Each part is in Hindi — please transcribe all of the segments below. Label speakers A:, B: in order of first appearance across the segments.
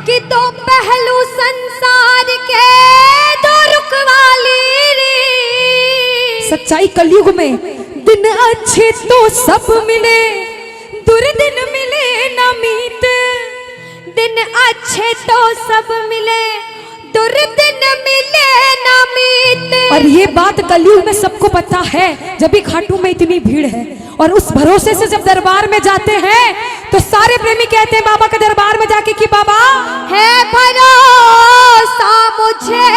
A: कि दो पहलू संसार के दो रुख वाली रे।
B: सच्चाई कलयुग में दिन अच्छे तो सब मिले, दुर्दिन मिले ना मीत।
A: दिन अच्छे तो सब मिले, दुर्दिन मिले ना मीत।
B: और ये बात कलयुग में सबको पता है, जब भी खाटू में इतनी भीड़ है। और उस भरोसे से जब दरबार में जाते हैं तो सारे प्रेमी कहते हैं बाबा के दरबार में जाके कि बाबा
A: है भरोसा मुझे।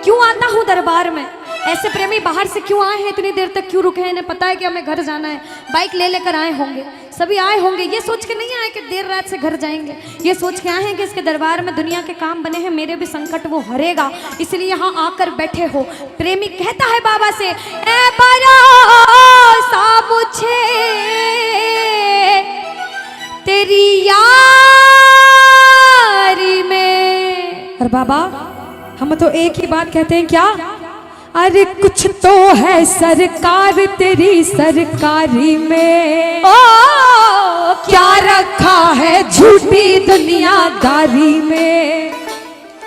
A: क्यों आता हूँ दरबार में? ऐसे प्रेमी बाहर से क्यों आए हैं, इतनी देर तक क्यों रुके हैं? इन्हें पता है कि हमें घर जाना है, बाइक ले लेकर आए होंगे, सभी आए होंगे। ये सोच के नहीं आए कि देर रात से घर जाएंगे, ये सोच के आए हैं कि इसके दरबार में दुनिया के काम बने हैं, मेरे भी संकट वो हरेगा, इसलिए यहाँ आकर बैठे हो। प्रेमी कहता है बाबा से, ऐ भरोसा मुझे तेरी यारी में।
B: और बाबा हम तो एक ही बात कहते हैं, क्या? अरे कुछ तो है सरकार तेरी सरकारी में,
A: ओ
B: क्या रखा है झूठी दुनियादारी में।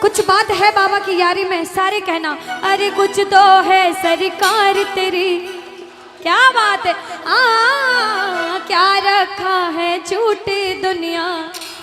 A: कुछ बात है बाबा की यारी में, सारे कहना अरे कुछ तो है सरकार तेरी। क्या बात है, क्या रखा है झूठी दुनिया।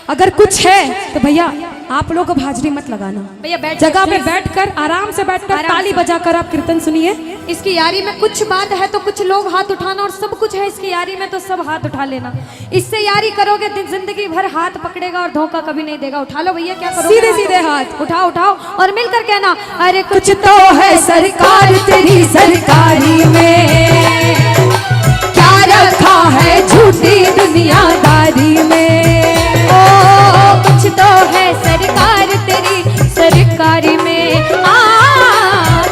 B: अगर कुछ है तो भैया आप लोग अब हाजिरी मत लगाना,
A: भैया बैठ
B: जगह पे बैठकर आराम से बैठकर ताली बजाकर आप कीर्तन सुनिए।
A: इसकी यारी में कुछ बात है तो कुछ लोग हाथ उठाना, और सब कुछ है इसकी यारी में तो सब हाथ उठा लेना। इससे यारी करोगे जिंदगी भर हाथ पकड़ेगा और धोखा कभी नहीं देगा। उठा लो भैया, क्या करोगे?
B: सीधे सीधे हाथ
A: उठाओ उठाओ और मिलकर कहना अरे
B: कुछ तो है सरकार तेरी सरकारी में, क्या रखा है झूठी दुनियादारी में।
A: कुछ तो है सरकार तेरी सरकारी में,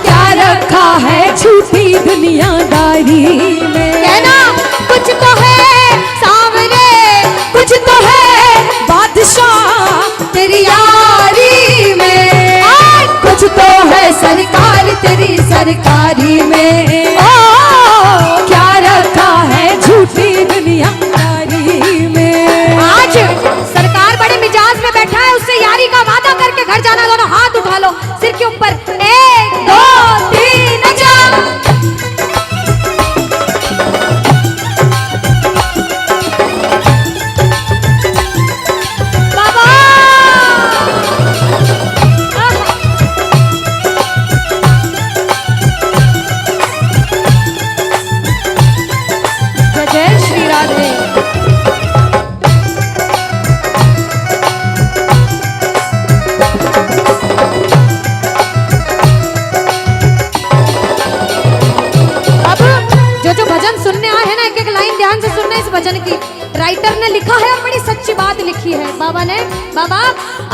B: क्या रखा है झूठी दुनियादारी में।
A: कहना कुछ तो है सावरे,
B: कुछ तो है बादशाह तेरी यारी में, कुछ तो है सरकार तेरी सरकारी में। क्या रखा है झूठी दुनियादारी में।
A: आज सरकार बड़े मिजाज में बैठा है, उससे यारी का वादा करके घर जाना। दोनों हाथ उठा लो सिर के ऊपर, 1 2 3 जा। बाबा जय जय श्री राधे। भजन की राइटर ने लिखा है और बड़ी सच्ची बात लिखी है बाबा ने। बाबा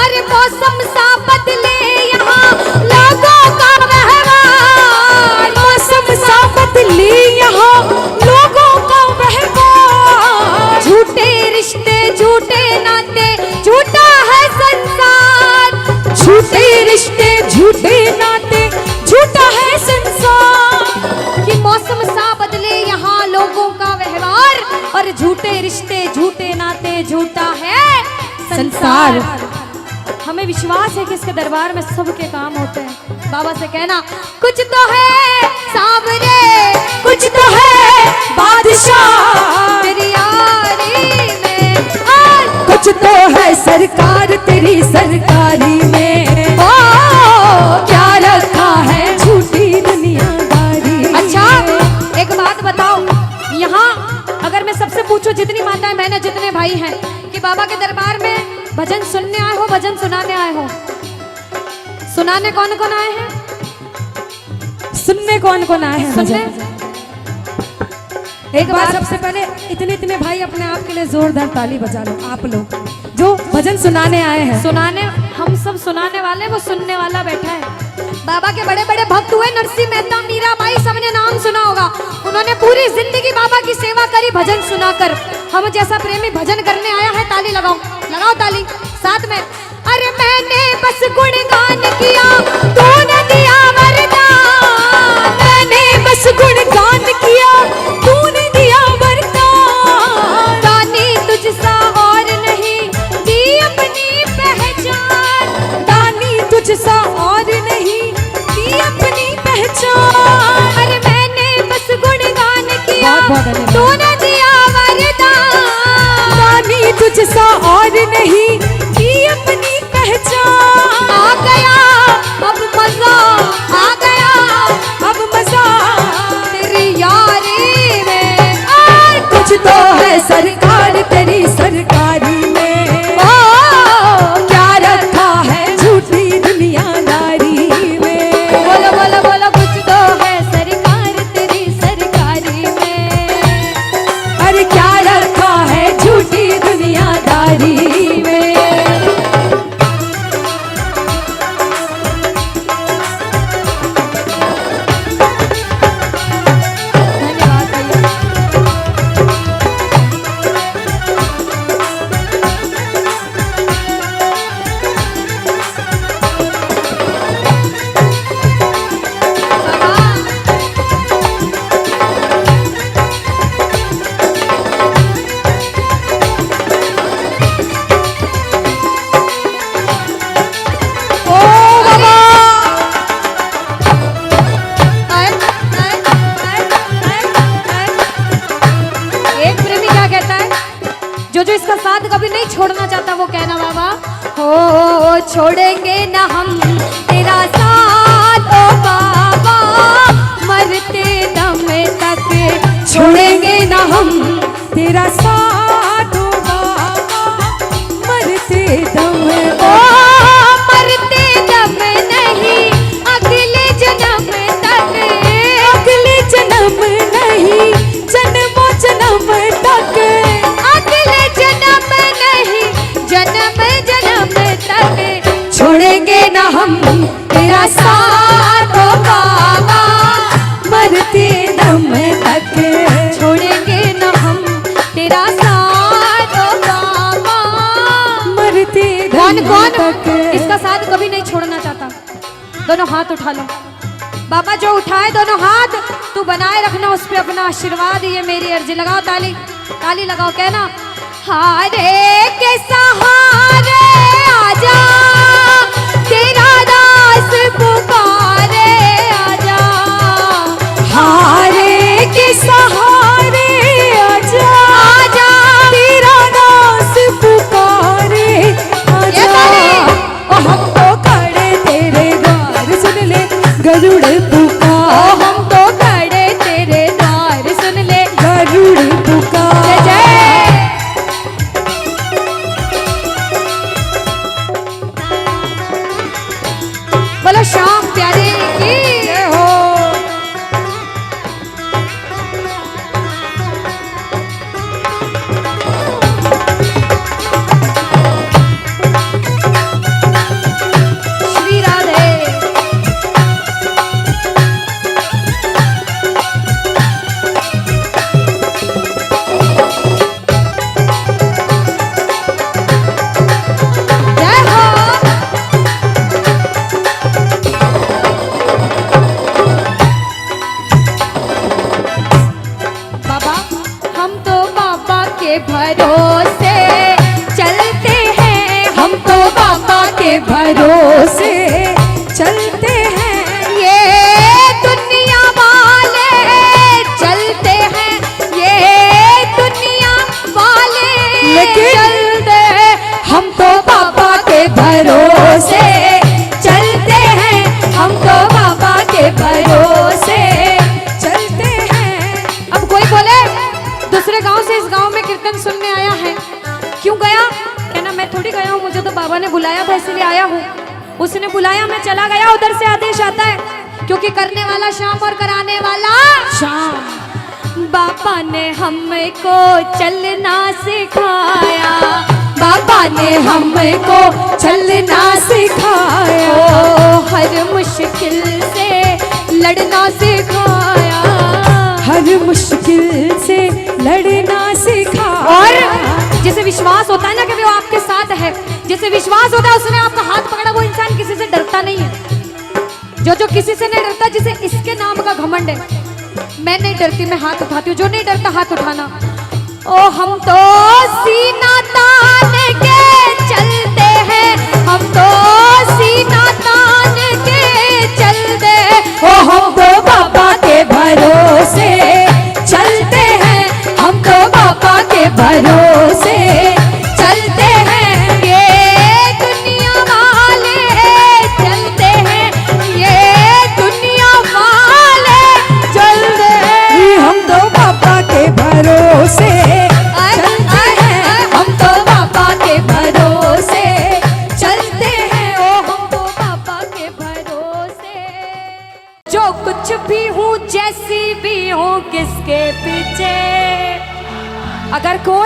A: अरे मौसम सा बदले यहाँ लोगों का व्यवहार,
B: मौसम सा बदले यहाँ लोगों का व्यवहार।
A: झूठे रिश्ते झूठे नाते झूठा है संसार,
B: झूठे रिश्ते झूठे नाते झूठा है संसार।
A: कि मौसम सा बदले यहाँ लोगों का व्यवहार, और झूठे रिश्ते झूठे नाते झूठा है संसार। हमें विश्वास है कि इसके दरबार में सबके काम होते हैं। बाबा से कहना कुछ तो है सावरे,
B: कुछ तो है बादशाह
A: तेरी यारी में,
B: कुछ तो है सरकार तेरी सरकारी में। ओ क्या रखा है झूठी दुनियादारी।
A: अच्छा एक बात बताओ, यहाँ अगर मैं सबसे पूछूं, जितनी माताएं बहनें जितने भाई हैं, कि बाबा के दरबार में भजन सुनने आए हो भजन सुनाने आए हो? सुनाने कौन कौन आए हैं?
B: सुनने कौन कौन आए हैं?
A: सुनने
B: एक बार सबसे पहले इतने भाई अपने आप के लिए जोरदार ताली बजा लो, आप लोग जो भजन सुनाने आए हैं।
A: सुनाने हम सब सुनाने वाले, वो सुनने वाला बैठा है। बाबा के बड़े बड़े भक्त हुए, नरसिंह मेहता, मीराबाई, सबने नाम सुना होगा। उन्होंने पूरी जिंदगी बाबा की सेवा करी भजन सुनाकर। हम जैसा प्रेमी भजन करने आया है, ताली लगाओ, लगाओ ताली साथ में। अरे मैंने बस गुणगान किया, तूने दिया वरदान,
B: मैंने बस गुणगान किया, तूने दिया वरदान।
A: दानी तुझसा और नहीं,
B: नहीं की अपनी पहचान।
A: आ गया अब मजा, आ गया
B: अब मजा
A: तेरी यारी में।
B: और कुछ तो है सरकार तेरी सरकारी में, क्या रखा है झूठी दुनियादारी में।
A: बोलो बोलो बोलो, कुछ तो है सरकार तेरी सरकारी में।
B: अरे क्या रखा है झूठी दुनियादारी में।
A: धन्यवाद भैया।
B: ओ बाबा
A: एक प्रेमी क्या कहता है, जो इसका साथ कभी नहीं छोड़ना चाहता वो कहना बाबा, हो छोड़ेंगे ना हम तेरा साथ ओ बाबा, मरते दम तक
B: छोड़ेंगे ना हम तेरा साथ ओ बाबा, मरते दम
A: ओ मरते दम नहीं अगले जन्म तक,
B: अगले जन्म नहीं जन्मों जन्म तक,
A: अगले जन्म नहीं जन्म जन्म तक
B: छोड़ेंगे ना हम तेरा साथ ओ बाबा, मरते दम तक।
A: छोड़ेंगे न हम तेरा साथ ओ बाबा।
B: मरते
A: कौन
B: दम
A: कौन
B: तक।
A: इसका साथ कभी नहीं छोड़ना चाहता? दोनों हाथ उठा लो बाबा, जो उठाए दोनों हाथ तू बनाए रखना उस पे अपना आशीर्वाद, ये मेरी अर्जी। लगाओ ताली, ताली लगाओ, कहना हारे के सहारे आजा, तेरा दास पुकारे आजा।
B: हारे के सहारे आजा,
A: आजा
B: तेरा दास पुकारे
A: ये
B: आजा।
A: ताली।
B: ओ हम तो खड़े तेरे द्वार सुन ले गरुड़
A: ओ
B: पुकार,
A: हम तो खड़े तेरे द्वार सुन ले।
B: गरुड़ पुकार।
A: जय जय। बोलो श्याम प्यारे की
B: जय हो।
A: श्री राधे। जय हो। बाबा हम तो बाबा के भरोसे चलते हैं,
B: हम तो बाबा के भरोसे चलते हैं,
A: ये दुनिया वाले चलते हैं, ये दुनिया वाले
B: लेकिन
A: चलते हैं।
B: हम तो बाबा के भरोसे चलते हैं, हम तो बाबा के भरोसे चलते हैं।
A: अब कोई बोले दूसरे गांव से इस गांव में कीर्तन सुनने आया है, क्यों गया? कहना मैं थोड़ी गया हूँ, मुझे तो बाबा ने बुलाया था इसलिए आया हूँ। उसने बुलाया, मैं चला गया, उधर से आदेश आता है, क्योंकि करने वाला श्याम और कराने वाला
B: शाम।
A: बाबा ने हमको चलना सिखाया,
B: बाबा ने हमको चलना सिखाया,
A: ओ हर मुश्किल से लड़ना सिखाया,
B: हर मुश्किल से लड़ना सिखाया।
A: और जिसे विश्वास होता है ना कि वो आपके साथ है, जिसे विश्वास होता है उसने आपका हाथ पकड़ा, वो इंसान किसी से डरता नहीं है। जो किसी से नहीं डरता, जिसे इसके नाम का घमंड है, मैं नहीं डरती, मैं हाथ उठाती हूँ। जो नहीं डरता हाथ उठाना। ओ हम तो सीना तान के चलते हैं, हम तो सीना तान के चलते हैं।
B: ओ हम तो बाबा के भरोसे चलते हैं, हम तो बाबा के भरोसे चलते हैं,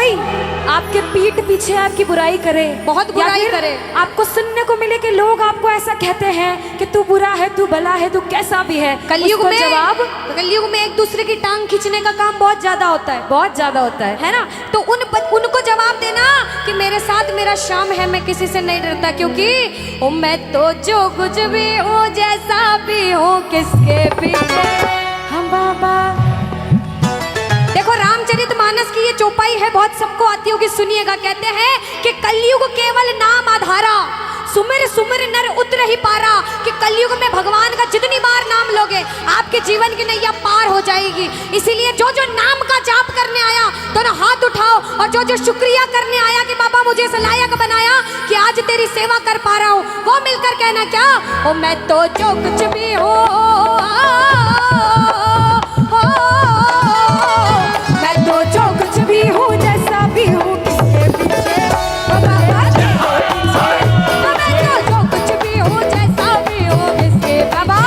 B: कोई आपके पीठ पीछे आपकी बुराई करे,
A: बहुत
B: या
A: बुराई
B: फिर
A: करे।
B: आपको सुनने को मिले कि लोग आपको ऐसा कहते हैं कि तू बुरा है, तू भला है, तू कैसा भी है,
A: कलयुग
B: उसको
A: में
B: जवाब
A: कलयुग में एक दूसरे की टांग खींचने का काम बहुत ज्यादा होता है,
B: बहुत ज्यादा होता है।
A: ना। तो उनको जवाब देना कि मेरे साथ मेरा शाम है, मैं किसी से नहीं डरता, क्योंकि ओ मैं तो जो कुछ भी हूँ, जैसा भी हूँ, किसके पीछे
B: हम बाबा।
A: देखो रामचरितमानस की ये चौपाई है, बहुत सबको आती होगी, सुनिएगा। कहते हैं कि कलयुग केवल नाम आधारा, सुमिर सुमिर नर उतर ही पारा। कि कलयुग में भगवान का जितनी बार नाम लोगे आपके जीवन की नैया पार हो जाएगी। इसीलिए जो जो नाम का जाप करने आया दोनों हाथ उठाओ, और जो जो शुक्रिया करने आया कि बाबा मुझे इस लायक बनाया कि आज तेरी सेवा कर पा रहा हूँ, वो मिलकर कहना क्या, ओ मैं तो जो कुछ भी हूँ,
B: मैं तो जो कुछ भी हूँ, जैसा भी हूँ, किसके पीछे ओ बाबा तेरे पीछे।
A: मैं तो जो कुछ भी हूँ, जैसा भी हूँ, किसके
B: बाबा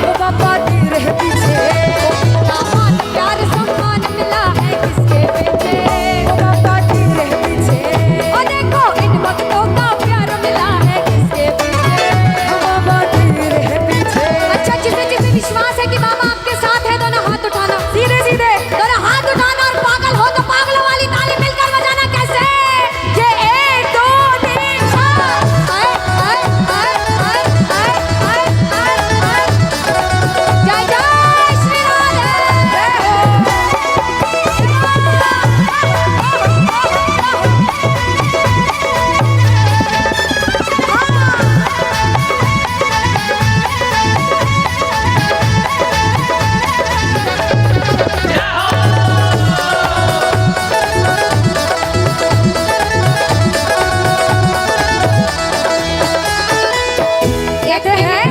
B: ओ बाबा तेरे पीछे।
A: मान प्यार सम्मान मिला है किसके पीछे,
B: ओ बाबा तेरे पीछे।
A: और देखो इन भक्तों का प्यार मिला है किसके पीछे,
B: ओ बाबा तेरे पीछे।
A: अच्छा जिसे जिसे विश्वास है कि बाबा आपके साथ है, दोनों हाथ उठाना,
B: सीधे सीधे
A: दोनों हाथ उठाना, और पागल हो तो पागलों वाली ताली मिलकर बजाना। कैसे?
B: ये 1 2 3
A: जय जय श्री
B: कहते हैं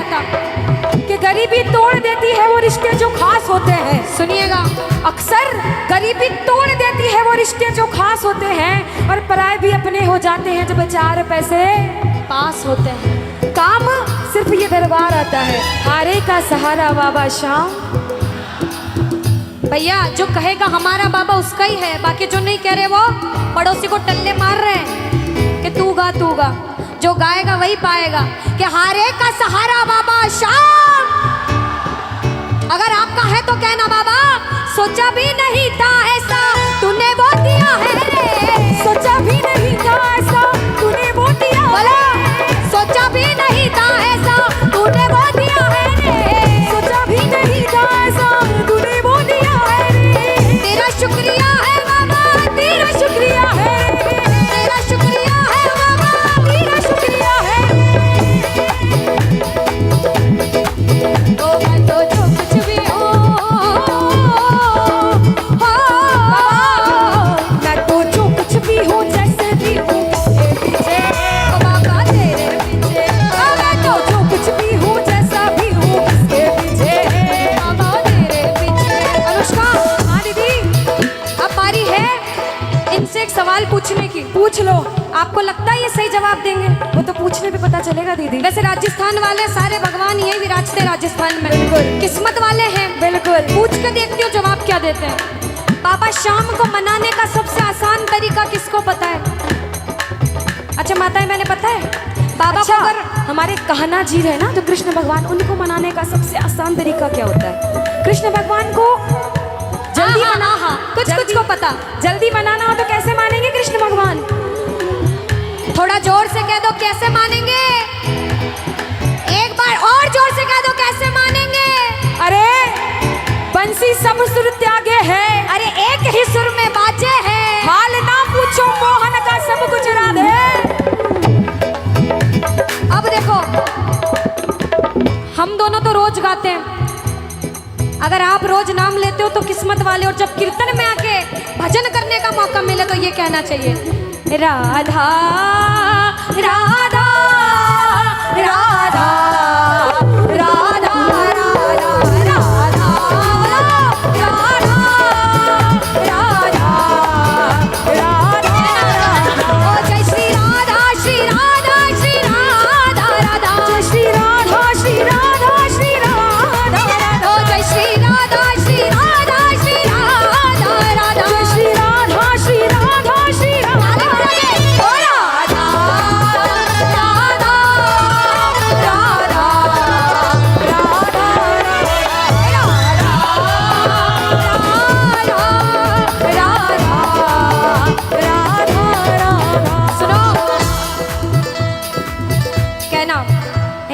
B: कि गरीबी तोड़ देती है वो रिश्ते जो खास होते हैं।
A: सुनिएगा,
B: अक्सर गरीबी तोड़ देती है वो रिश्ते जो खास होते हैं, और पराए भी अपने हो जाते हैं जब 4 पैसे
A: पास होते हैं।
B: काम सिर्फ ये दरबार आता है, हारे का सहारा बाबा शाम।
A: भैया जो कहेगा हमारा बाबा उसका ही है, बाकी जो नहीं कह रहे वो पड़ोसी को टल्ले मार रहे हैं कि तू गा तू गा। जो गाएगा वही पाएगा कि हारे का सहारा बाबा शाम। अगर आपका है तो कहना बाबा सोचा भी नहीं था ऐसा तूने वो दिया है रे,
B: सोचा भी नहीं था ऐसा तूने वो दिया।
A: बोला सोचा भी नहीं था ऐसा तूने वो दिया है रे,
B: सोचा भी नहीं था ऐसा तूने वो दिया है रे।
A: तेरा शुक्रिया है बाबा, तेरा शुक्रिया है, तेरा शुक्रिया है बाबा, तेरा शुक्रिया है। ओ मैं तो जो कुछ भी हूँ,
B: मैं तो जो कुछ भी हूँ, जैसे भी हूँ, किसके पीछे
A: ओ बाबा तेरे पीछे,
B: ओ मैं तो जो कुछ भी हूँ, जैसा भी हूँ, किसके पीछे
A: बाबा तेरे पीछे। अनुष्का,
B: हाँ दीदी
A: अब बारी है इनसे एक सवाल पूछने की।
B: पूछ लो।
A: आपको लगता है ये सही जवाब देंगे?
B: वो तो पूछने पे पता चलेगा दीदी।
A: वैसे राजस्थान वाले सारे भगवान यही विराजते राजस्थान में,
B: बिल्कुल।
A: किस्मत वाले हैं।
B: बिल्कुल।
A: पूछ के देखती हूँ जवाब क्या देते हैं। बाबा शाम को मनाने का सबसे आसान तरीका किसको पता है? अच्छा माताएं मैंने पता है बाबा
B: अच्छा,
A: को अगर
B: हमारे कहना जी है ना जो कृष्ण भगवान, उनको मनाने का सबसे आसान तरीका क्या होता है? कृष्ण भगवान को जल्दी
A: हाँ,
B: मना,
A: हाँ, हाँ, कुछ को पता।
B: जल्दी मनाना हो तो कैसे मानेंगे कृष्ण भगवान?
A: थोड़ा जोर से कह दो कैसे मानेंगे, एक बार और जोर से कह दो कैसे मानेंगे।
B: अरे बंसी सब सुर त्यागे है,
A: अरे एक ही सुर में बाजे है,
B: हाल ना पूछो मोहन का सब कुछ राधे।
A: अब देखो हम दोनों तो रोज गाते हैं, अगर आप रोज नाम लेते हो तो किस्मत वाले, और जब कीर्तन में आके भजन करने का मौका मिले तो ये कहना चाहिए राधा राधा राधा राधा राधा राधा राधा। ओ जय श्री राधा श्री राधा श्री राधा राधा,
B: जय श्री राधा श्री राधा श्री राधा।
A: ओ जय श्री राधा श्री राधा श्री राधा राधा,
B: जय श्री राधा श्री राधा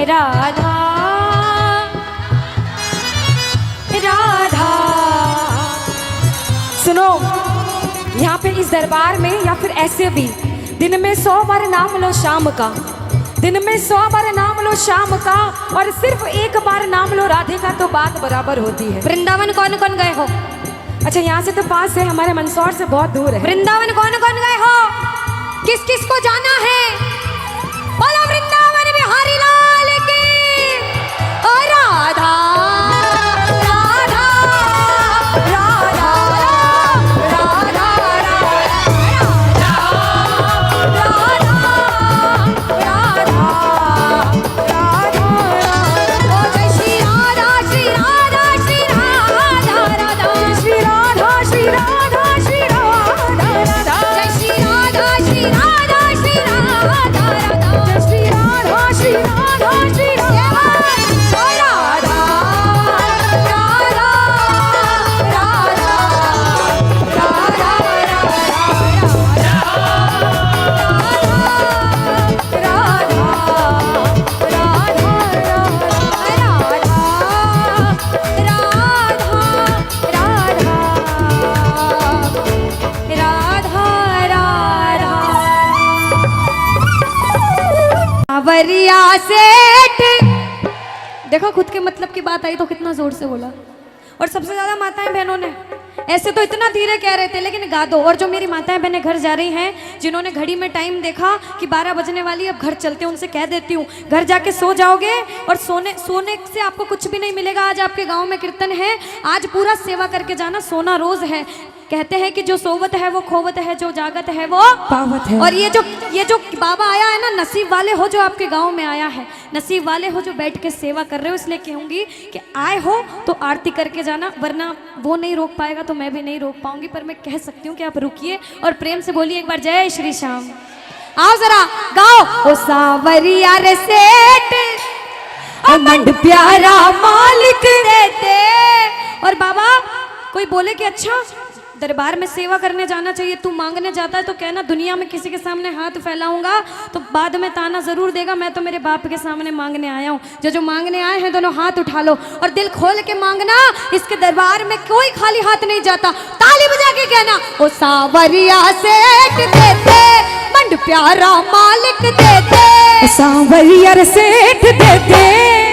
B: राधा राधा। सुनो, यहाँ पे इस दरबार में या फिर ऐसे भी दिन में 100 बार नाम लो शाम का, दिन में 100 बार नाम लो शाम का, और सिर्फ एक बार नाम लो राधे का तो बात बराबर होती है।
A: वृंदावन कौन कौन गए हो?
B: अच्छा, यहाँ से तो पास है, हमारे मंदसौर से बहुत दूर है।
A: वृंदावन कौन कौन गए हो? किस किस को जाना है? बोलो वृंदावन बिहारी लाल की। ओ राधा राधा राधा राधा ओ जय श्री राधा श्री राधा श्री राधा राधा
B: श्री राधा श्री राधा श्री राधा राधा,
A: जय श्री राधा श्री राधा श्री राधा राधा,
B: जय श्री राधा श्री राधा श्री राधा।
A: ओ राधा राधा सावरिया सेठ। देखो, खुद के मतलब की बात आई तो कितना जोर से बोला। और सबसे ज्यादा माताएं बहनों ने, ऐसे तो इतना धीरे कह रहे थे लेकिन गा दो। और जो मेरी माताएं बहनें घर जा रही हैं, जिन्होंने घड़ी में टाइम देखा कि 12 बजने वाली, अब घर चलते हैं, उनसे कह देती हूँ घर जाके सो जाओगे और सोने से आपको कुछ भी नहीं मिलेगा। आज आपके गांव में कीर्तन है, आज पूरा सेवा करके जाना, सोना रोज है। कहते हैं कि जो सोवत है वो खोवत है, जो जागत है वो
B: पावत है।
A: और ये जो बाबा आया है ना, नसीब वाले हो जो आपके गांव में आया है, नसीब वाले हो जो बैठ के सेवा कर रहे हो। इसलिए कहूंगी कि आए हो तो आरती करके जाना, वरना वो नहीं रोक पाएगा तो मैं भी नहीं रोक पाऊंगी। पर मैं कह सकती हूँ कि आप रुकिए और प्रेम से बोलिए एक बार जय श्री श्याम। आओ जरा गाओ। ओ सावरिया रे सेठ,
B: मंड प्यारा मालिक
A: देते। और बाबा कोई बोले कि अच्छा दरबार में सेवा करने जाना चाहिए, तू मांगने जाता है तो कहना दुनिया में किसी के सामने हाथ फैलाऊंगा तो बाद में ताना जरूर देगा। मैं तो मेरे बाप के सामने मांगने आया हूँ। जो मांगने आए हैं दोनों हाथ उठा लो और दिल खोल के मांगना। इसके दरबार में कोई खाली हाथ नहीं जाता। ताली बजा के कहना ओ सावरिया सेठ देते, मंड प्यारा मालिक देते,
B: सांवरिया रे सेठ देते,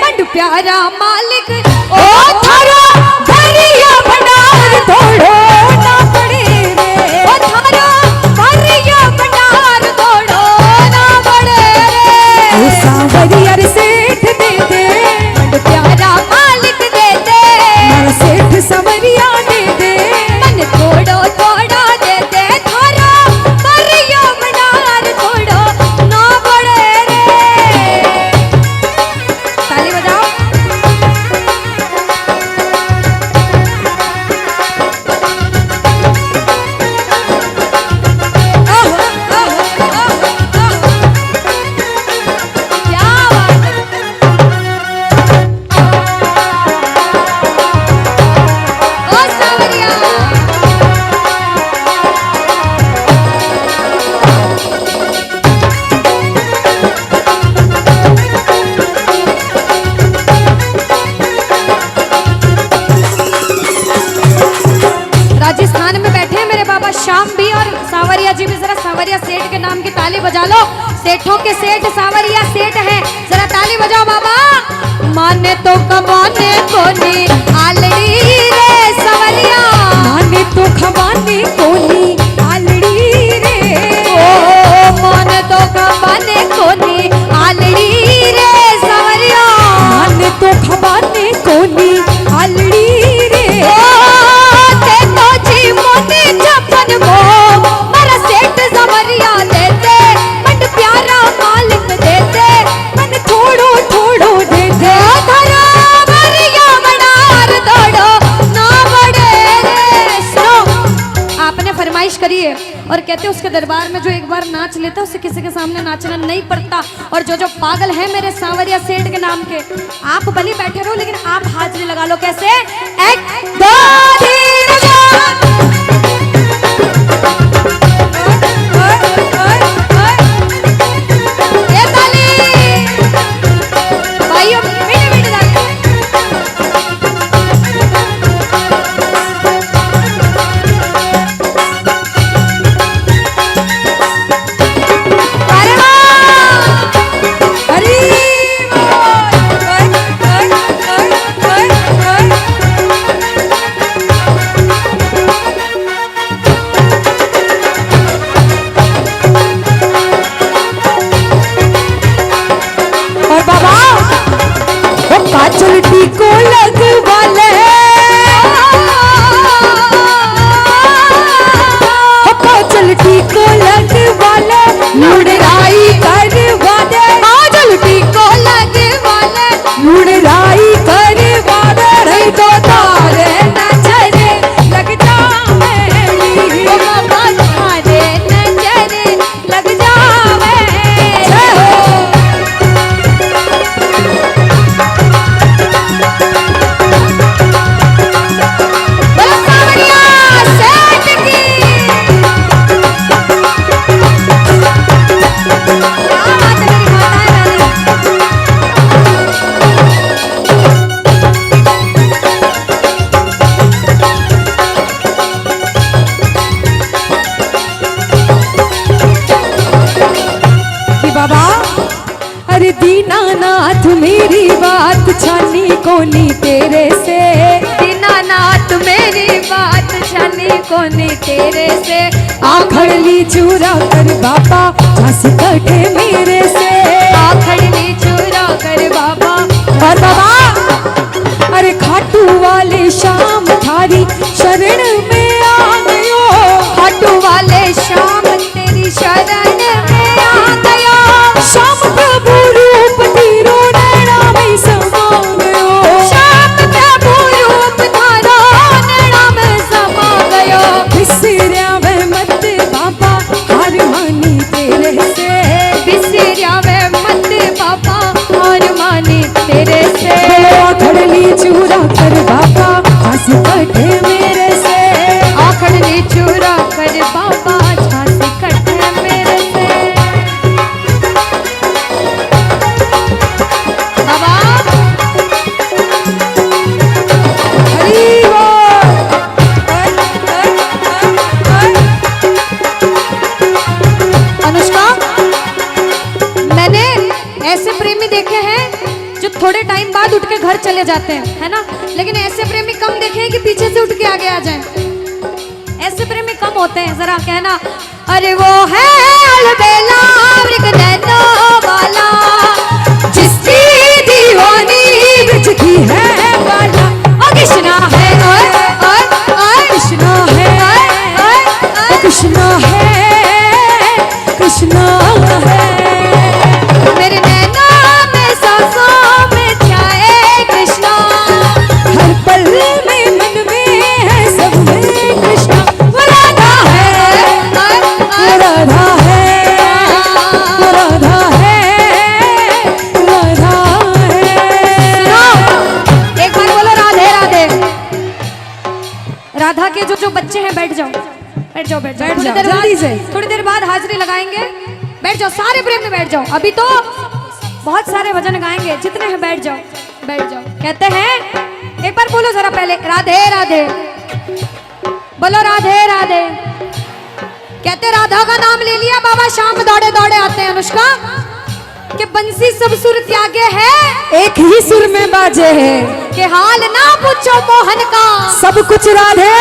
A: मंड प्यारा मालिक।
B: ओ थारा भरिया भंडार तोड़ो ना पड़े रे,
A: ओ थारा भरिया भंडार तोड़ो ना पड़े रे।
B: ओ सांवरिया रे सेठ देते,
A: मंड प्यारा मालिक देते,
B: मारा सेठ सांवरिया दे दे,
A: मन तोड़ो तोड़ो देते, थारा भरिया भंडार तोड़ो ना पड़े रे। ताली बजाओ। क्या बात है। ओ सावरिया राजस्थान में बैठे हैं मेरे बाबा श्याम भी और सावरिया जी भी। जरा सावरिया सेठ के नाम की ताली बजा लो। सेठों के सेठ सावरिया सेठ हैं, जरा ताली बजाओ बाबा। माने तो कमाने को नहीं आलड़ी रे सावरिया,
B: माने तो खवाने कोनी आलड़ी रे,
A: ओ माने तो कमाने को नहीं आलड़ी रे सावरिया,
B: माने तो खवाने कोनी आलड़ी रे,
A: ओ ते तो जी मोने छप्पन को मारा सेठ सावरिया देते, मंड प्यारा मालिक देते,
B: मन थोड़ो थोड़ो दे दे,
A: धरा भरिया भंडार तोड़ो ना बड़े रे। सुनो, आपने फरमाइश करी है और कहते उसके दरबार में जो एक बार नाच लेता उसे किसी के सामने नाचना नहीं पड़ता। और जो पागल है मेरे सांवरिया सेठ के नाम के, आप भले बैठे रहो लेकिन आप हाजिरी लगा लो। कैसे? एक दो तीन चार। ये ताली
B: बाबा अरे दीनानाथ मेरी बात छानी कोनी तेरे से,
A: दीनानाथ मेरी बात छानी कोनी तेरे से,
B: आखड़ ली चूरा कर बाबा झांसी कटे मेरे से,
A: आखड़ ली चूरा कर बाबा।
B: और बाबा अरे खाटू वाले शाम थारी शरण में आ गयो,
A: खाटू वाले शाम तेरी शरण में आ गयो,
B: श्याम प्रभु रूप तेरो नैना में समा गयो,
A: श्याम प्रभु रूप थारो नैना में समा गयो,
B: बिसरिया वे मत बाबा हार मानी तेरे से,
A: बिसरिया वे मत बाबा हार मानी तेरे से,
B: आखड़ ली चूरा कर बाबा झांसी कटे मेरे से,
A: आखड़ ली चूरा कर बाबा झांसी कटे मेरे से। बाबा
B: हरि बोल।
A: अनुष्का, मैंने ऐसे प्रेमी देखे हैं जो थोड़े टाइम बाद उठ के घर चले जाते हैं, है ना, लेकिन ऐसे प्रेमी कम देखे हैं कि पीछे से उठ के आगे आ जाएं। ऐसे प्रेमी कम होते हैं, जरा कहना अरे वो है अलबेला मृग नैनों वाला,
B: जिसकी दीवानी ब्रज की है बाला,
A: ओ कृष्णा है, ओए ओए ओए
B: कृष्णा है,
A: ओए
B: कृष्णा है, कृष्णा है,
A: मेरे नैना में सांसों में छाए कृष्णा,
B: हर पल में मन में है सब में कृष्णा,
A: वो राधा है,
B: वो राधा है, वो राधा है, राधा है।
A: सुनो, एक बार बोलो राधे राधे। राधा के जो बच्चे हैं बैठ जाओ, बैठ जाओ, बैठ जाओ,
B: बैठ
A: थोड़ी
B: जाओ,
A: देर
B: जल्दी
A: बाद,
B: से।
A: थोड़ी देर बाद हाजिरी लगाएंगे। बैठ जाओ, सारे प्रेम में बैठ जाओ, अभी तो बहुत सारे भजन गाएंगे, जितने हैं बैठ जाओ, बैठ जाओ। कहते हैं, एक बार बोलो जरा पहले राधे राधे, बोलो राधे राधे। कहते राधा का नाम ले लिया बाबा शाम दौड़े दौड़े आते हैं। अनुष्का, कि बंसी सब सुर त्यागे है,
B: एक ही सुर में बाजे है,
A: कि हाल ना पूछो मोहन का,
B: सब कुछ राधे